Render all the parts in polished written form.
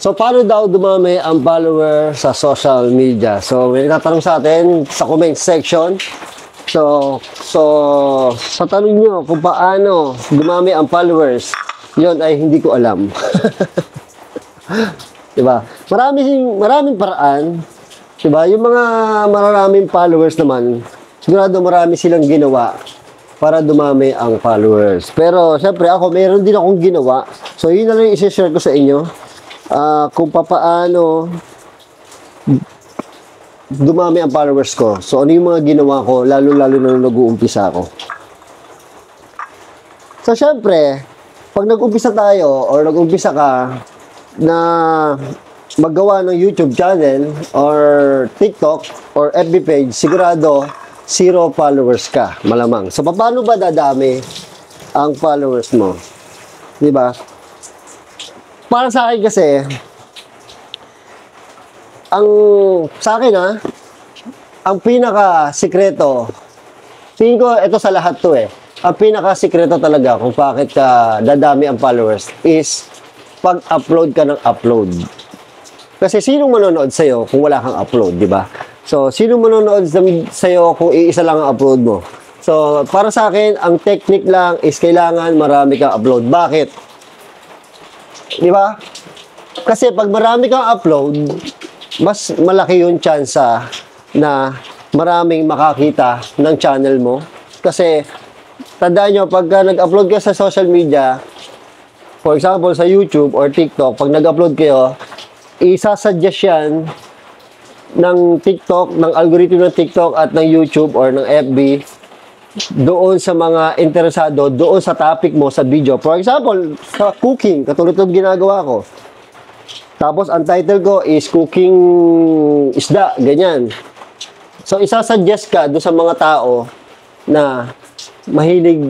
So, paano daw dumami ang follower sa social media? So, may nagtatanong sa atin sa comment section. So, sa tanong nyo kung paano dumami ang followers, yon ay hindi ko alam. Diba? Maraming paraan. Diba? Yung mga maraming followers naman, sigurado marami silang ginawa para dumami ang followers. Pero, syempre, ako, mayroon din akong ginawa. So, yun na lang i-share ko sa inyo. Kung paano dumami ang followers ko. So, ano yung mga ginawa ko, lalo-lalo na nag-uumpisa ako. So, syempre, pag nag-umpisa tayo or nag-umpisa ka na maggawa ng YouTube channel or TikTok or FB page, sigurado 0 followers ka, malamang. So, paano ba dadami ang followers mo? Diba? Para sa akin kasi, ang pinaka-sikreto, tingin ko, ito sa lahat to ang pinaka-sikreto talaga kung bakit ka dadami ang followers is pag-upload ka ng upload. Kasi sinong manonood sa'yo kung wala kang upload, di ba? So, sinong manonood sa'yo kung iisa lang ang upload mo? So, para sa akin, ang technique lang is kailangan marami kang upload. Bakit? Di ba? Kasi pag marami kang upload, mas malaki yung chance na maraming makakita ng channel mo. Kasi, tandaan nyo, pagka nag-upload ka sa social media, for example, sa YouTube or TikTok, pag nag-upload kayo, isasuggest yan ng TikTok, ng algorithm ng TikTok at ng YouTube or ng FB, doon sa mga interesado, doon sa topic mo sa video. For example, sa cooking, katulad ng ginagawa ko. Tapos, ang title ko is cooking isda, ganyan. So, isasuggest ka doon sa mga tao na mahilig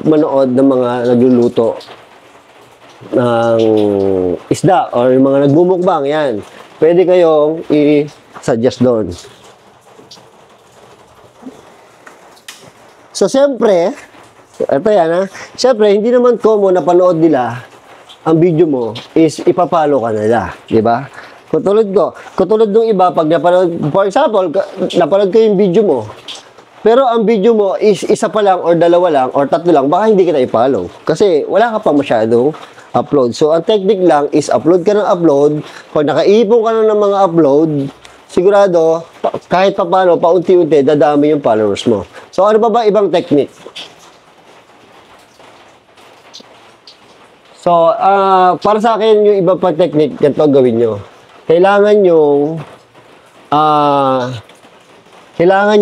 manood ng mga nagluluto ng isda or yung mga nagmumukbang, yan. Pwede kayong i-suggest doon. So, siyempre, ito yan siyempre, hindi naman common na panood nila ang video mo is ipapalo ka nila. Diba? Katulad nung iba, pag napanood, for example, napanood ko yung video mo, pero ang video mo is isa pa lang or dalawa lang or tatlo lang, baka hindi kita i-follow. Kasi wala ka pa masyadong upload. So, ang technique lang is upload ka ng upload. Pag nakaipon ka na ng mga upload, sigurado, kahit pa paano, paunti-unti, dadami yung followers mo. So, ano ba ibang technique? So, para sa akin, yung iba pa technique, ganito gawin nyo. Kailangan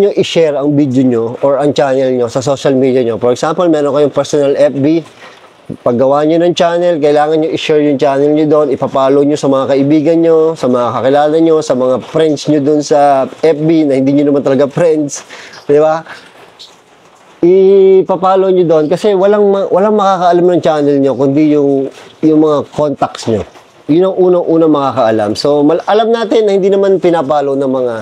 nyo i-share ang video nyo or ang channel nyo sa social media nyo. For example, meron kayong personal FB. Paggawa nyo ng channel, kailangan nyo i-share yung channel nyo doon, ipapalo nyo sa mga kaibigan nyo, sa mga kakilala nyo, sa mga friends nyo doon sa FB na hindi nyo naman talaga friends. Di ba? Ipapalo nyo doon kasi walang makakaalam ng channel nyo kundi yung mga contacts nyo. Yun ang unang-unang makakaalam. So, alam natin na hindi naman pinapalo ng mga,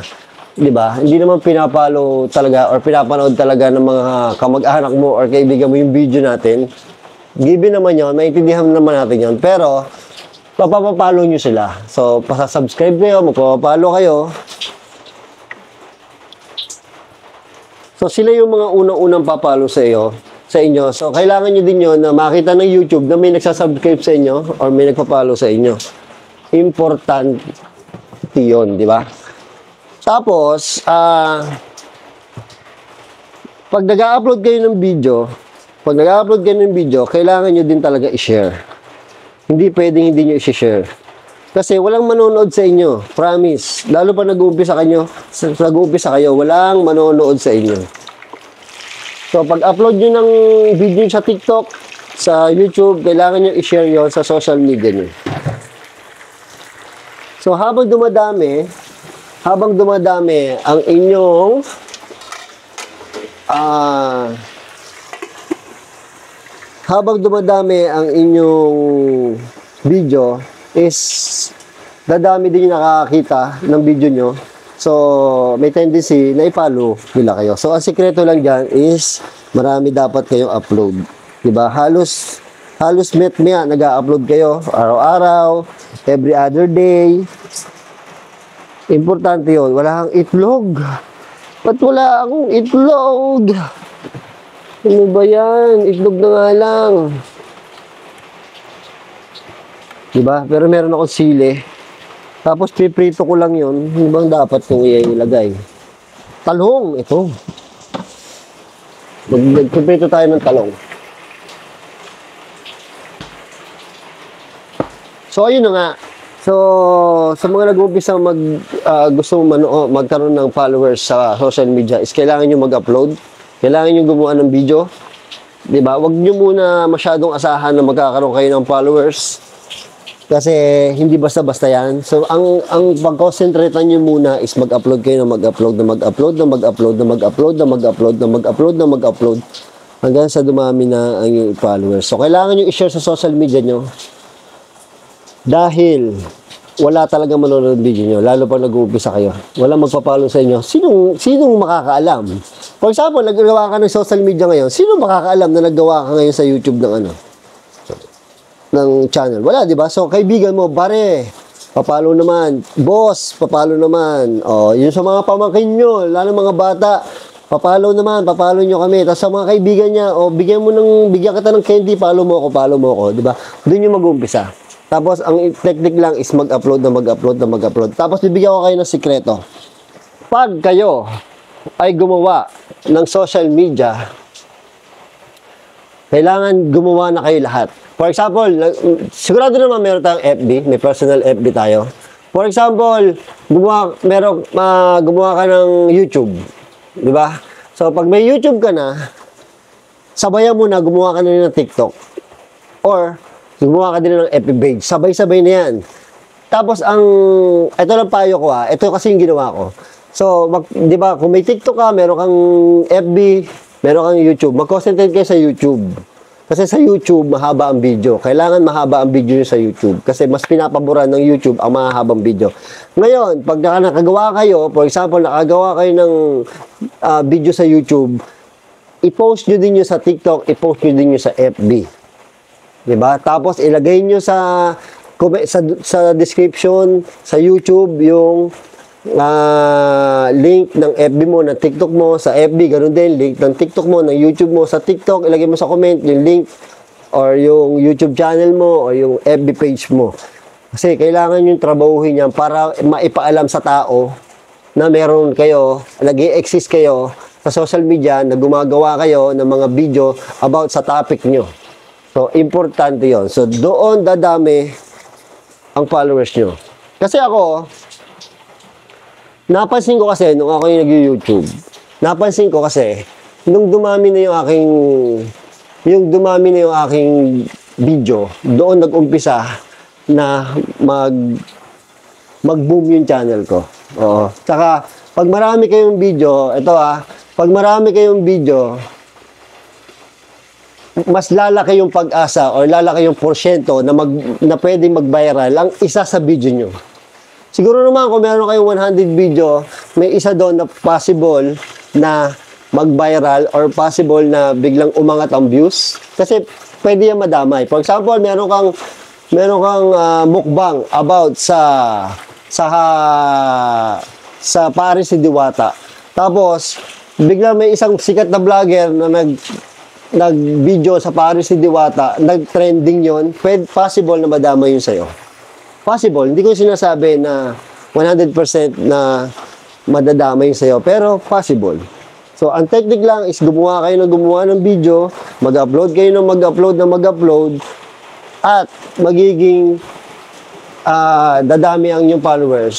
di ba? Hindi naman pinapalo talaga or pinapanood talaga ng mga kamag-anak mo or kaibigan mo yung video natin. Given naman yun, maintindihan naman natin yun. Pero, papapalo nyo sila. So, pasasubscribe kayo, magpapalo kayo. So, sila yung mga unang-unang papalo sa inyo. So, kailangan nyo din yun na makita ng YouTube na may nagsasubscribe sa inyo or may nagpapalo sa inyo. Importante yun, di ba? Tapos, pag nag-upload kayo ng video, kailangan nyo din talaga i-share. Hindi pwedeng hindi nyo i-share. Kasi walang manonood sa inyo. Promise. Lalo pa nag-uumpisa kayo, walang manonood sa inyo. So, pag upload nyo ng video sa TikTok, sa YouTube, kailangan nyo i-share yon sa social media nyo. So, habang dumadami ang inyong video is dadami din yung nakakakita ng video nyo. So, may tendency na i-follow nila kayo. So, ang sikreto lang dyan is marami dapat kayong upload. Diba? Halos met-mea, nag-upload kayo araw-araw, every other day. Importante yun. Wala kang itlog. Ba't wala akong itlog? Ano ba yan? Itlog na nga lang. Diba? Pero meron akong sili. Tapos piprito ko lang yun. Ano bang dapat kong ilagay? Talong. Ito. Piprito tayo ng talong. So, ayun na nga. So, sa mga nag-umpisa gusto magkaroon ng followers sa social media is kailangan nyo mag-upload. Kailangan nyo gumawa ng video. Diba? Huwag nyo muna masyadong asahan na magkakaroon kayo ng followers. Kasi hindi basta-basta yan. So, ang pag-concentratean nyo muna is mag-upload kayo na mag-upload hanggang sa dumami na ang yung followers. So, kailangan nyo i-share sa social media nyo dahil wala talaga manonood video nyo, lalo pag nag-uumpisa kayo. Wala magpapalo sa inyo. Sinong makakaalam? For example, naggawa ka ng social media ngayon, sino makakaalam na naggawa ka ngayon sa YouTube ng channel? Wala, di ba? So, kaibigan mo, pare, papalo naman. Boss, papalo naman. O, yun sa mga pamangkin nyo, lalo mga bata, papalo nyo kami. Tapos sa mga kaibigan niya, o, bigyan kita ng candy, palo mo ako, di ba? Doon yung mag-uumpisa. Tapos, ang technique lang is mag-upload. Tapos, bibigyan ko kayo ng sikreto. Pag kayo ay gumawa ng social media, kailangan gumawa na kayo lahat. For example, sigurado naman meron tayong FB, may personal FB tayo. For example, gumawa ka ng YouTube. Di ba? So, pag may YouTube ka na, sabayan mo na, gumawa ka na ng TikTok. Or, gumawa ka din ng FB page. Sabay-sabay na yan. Tapos, ito lang payo ko ito kasi yung ginawa ko. So, di ba, kung may TikTok ka, meron kang FB, meron kang YouTube, mag-concentrate kayo sa YouTube. Kasi sa YouTube, mahaba ang video. Kailangan mahaba ang video nyo sa YouTube. Kasi mas pinapaboran ng YouTube ang mahahabang video. Ngayon, pag nakagawa kayo, for example, nakagawa kayo ng video sa YouTube, i-post nyo din nyo sa TikTok, i-post nyo din nyo sa FB. Diba? Tapos, ilagay nyo sa description sa YouTube yung link ng FB mo, ng TikTok mo, sa FB, ganun din, link ng TikTok mo, ng YouTube mo, sa TikTok, ilagay mo sa comment yung link or yung YouTube channel mo or yung FB page mo. Kasi kailangan yung trabahuhin yan para maipaalam sa tao na meron kayo, nag-i-exist kayo sa social media na gumagawa kayo ng mga video about sa topic nyo. So, importante yon. So, doon dadami ang followers nyo. Kasi ako, napansin ko kasi, nung ako yung nag-YouTube, napansin ko kasi, nung dumami na yung aking video, doon nag-umpisa na mag-boom yung channel ko. Oo. Tsaka, pag marami kayong video, pag marami kayong video, mas lalaki yung pag-asa or lalaki yung porsyento na pwedeng mag-viral ang isa sa video nyo. Siguro naman kung meron kayong 100 video, may isa doon na possible na mag-viral or possible na biglang umangat ang views. Kasi pwede yan madamay. For example, meron kang mukbang about sa Paris si Diwata. Tapos, biglang may isang sikat na vlogger na nag-video sa Paris si Diwata, nag-trending yon, possible na madamay yun sa'yo. Possible. Hindi ko sinasabi na 100% na madadamay sa'yo, pero possible. So, ang technique lang is gumawa kayo ng video, mag-upload kayo ng mag-upload, at magiging dadami ang inyong followers.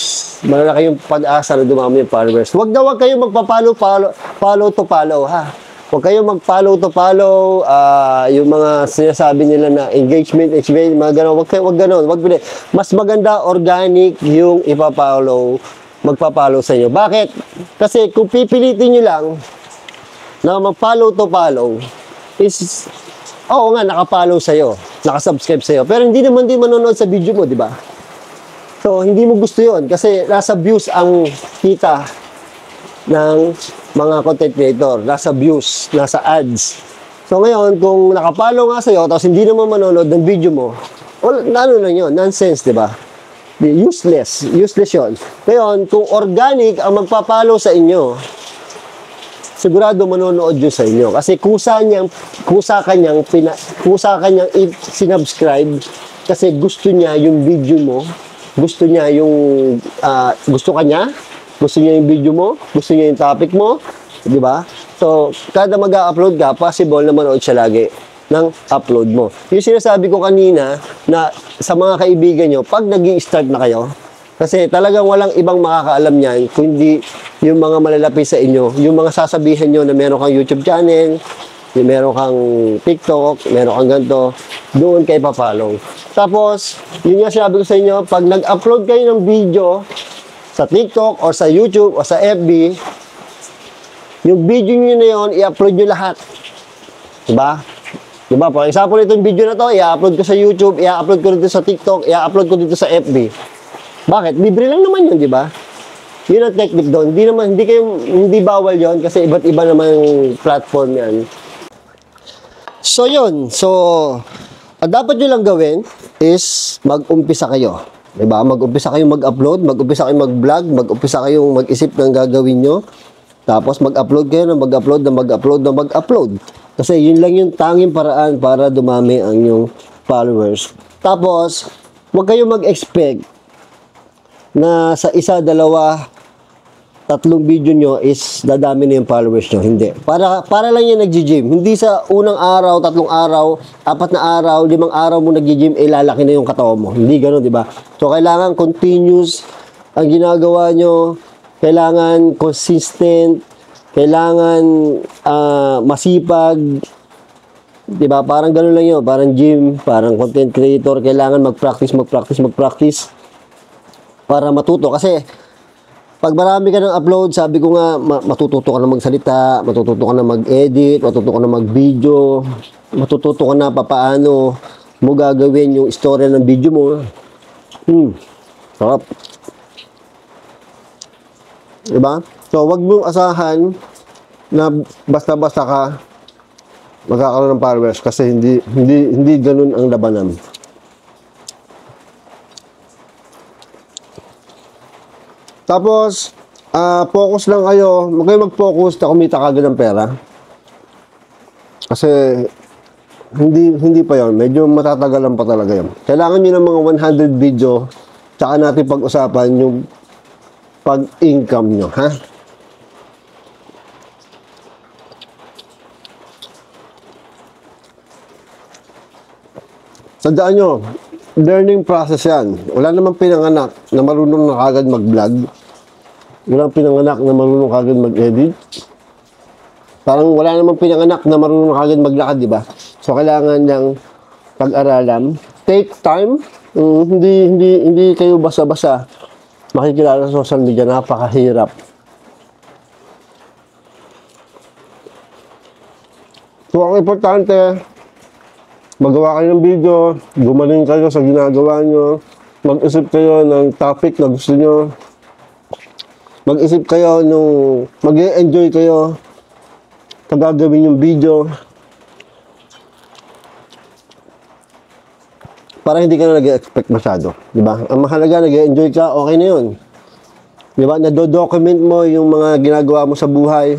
Malaki yung pag-asa na dumami yung followers. Huwag kayong follow to follow, ha? Huwag kayong mag-follow to follow, yung mga sinasabi nila na engagement, mga gano'n. Huwag gano'n. Mas maganda, organic yung magpa-follow sa inyo. Bakit? Kasi kung pipilitin nyo lang na mag-follow to follow, is, oo nga, naka-follow sa'yo, naka-subscribe sa'yo, pero hindi naman din manonood sa video mo, di ba? So, hindi mo gusto yon kasi nasa views ang kita ng mga content creator. Nasa views, nasa ads. So ngayon, kung nakapalo nga sa'yo, tapos hindi naman manonood ng video mo, ano lang yun, nonsense, di ba? Useless yun. Ngayon, kung organic ang magpapalo sa inyo, sigurado manonood yun sa inyo. Kasi kusa kanyang sinubscribe kasi gusto niya yung video mo, gusto niya yung, gusto niya yung video mo, gusto niya yung topic mo, di ba? So, kada mag-upload ka, possible na manood siya lagi ng upload mo. Yung sinasabi ko kanina na sa mga kaibigan nyo, pag nag-i-start na kayo, kasi talagang walang ibang makakaalam niyan kundi yung mga malalapit sa inyo, yung mga sasabihan nyo na meron kang YouTube channel, yung meron kang TikTok, meron kang ganito, doon kayo papalong. Tapos, yun nga sinabi ko sa inyo, pag nag-upload kayo ng video sa TikTok or sa YouTube or sa FB, yung video nyo na yun, i-upload nyo lahat. Diba? Diba? For example, itong video na to, i-upload ko sa YouTube, i-upload ko dito sa TikTok, i-upload ko dito sa FB. Bakit? Libre lang naman yun, diba? Yun ang technique doon. Hindi bawal yun kasi iba't iba naman platform yan. So, yun. So, ang dapat nyo lang gawin is mag-umpisa kayo. Diba? Mag-umpisa kayong mag-upload, mag-umpisa kayong mag-vlog, mag-umpisa kayong mag-isip ng gagawin nyo. Tapos mag-upload kayo na mag-upload. Kasi yun lang yung tanging paraan para dumami ang inyong followers. Tapos, huwag kayong mag-expect na sa isa, dalawa, tatlong video nyo is dadami na yung followers nyo. Hindi. Para lang yan nag-gym. Hindi sa unang araw, tatlong araw, 4 na araw, 5 araw mo nag-gym, lalaki na yung katawan mo. Hindi ganun, di ba? So, kailangan continuous ang ginagawa nyo. Kailangan consistent. Kailangan masipag. Di ba? Parang ganun lang yun. Parang gym, parang content creator. Kailangan mag-practice para matuto. Kasi, pag marami ka ng upload, sabi ko nga, matututo ka na magsalita, matututo ka na mag-edit, matututo ka na mag-video, matututo ka na papaano mo gagawin yung istorya ng video mo. Sarap. Diba? So, wag mong asahan na basta-basta ka magkakaroon ng followers kasi hindi ganun ang labanan. Tapos, focus lang kayo. Huwag kayo mag-focus na kumita kagad ng pera. Kasi, hindi pa yon. Medyo matatagalan pa talaga yun. Kailangan nyo ng mga 100 video, tsaka natin pag-usapan yung pag-income nyo, ha? Tandaan nyo, learning process yan. Wala namang pinanganak na marunong na kagad mag-vlog. Walang pinanganak na marunong kagad mag-edit. Parang wala namang pinanganak na marunong kagad maglakad, di ba? So, kailangan ng pag-aralan. Take time. Hindi kayo basa-basa makikilala sa social media. Napakahirap. So, ang importante, magawa kayo ng video, gumaling kayo sa ginagawa nyo, mag-isip kayo ng topic na gusto nyo, mag-isip kayo nung mag-enjoy kayo sa gagawin yung video para hindi ka na nag-expect masyado, di ba? Ang mahalaga, nag-enjoy ka, okay na yun. Di ba? Nado-document mo yung mga ginagawa mo sa buhay.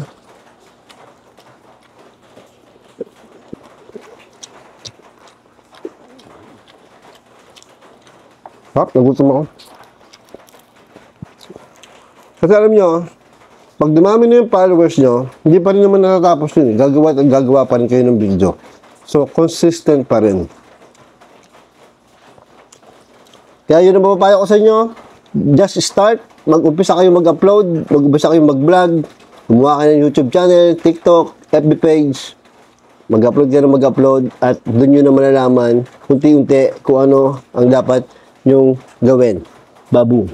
Nagutom ako. Kasi alam nyo, pag dumami na yung followers nyo, hindi pa rin naman natatapos yun. Gagawa at gagawa pa rin kayo ng video. So, consistent pa rin. Kaya yun ang mapapayo ko sa inyo. Just start. Mag-umpisa kayo mag-upload. Mag-umpisa kayo mag-vlog. Gumawa kayo ng YouTube channel, TikTok, FB page. Mag-upload kayo na mag-upload. At doon nyo na malalaman, unti-unti, kung ano ang dapat yung gawin. Babu.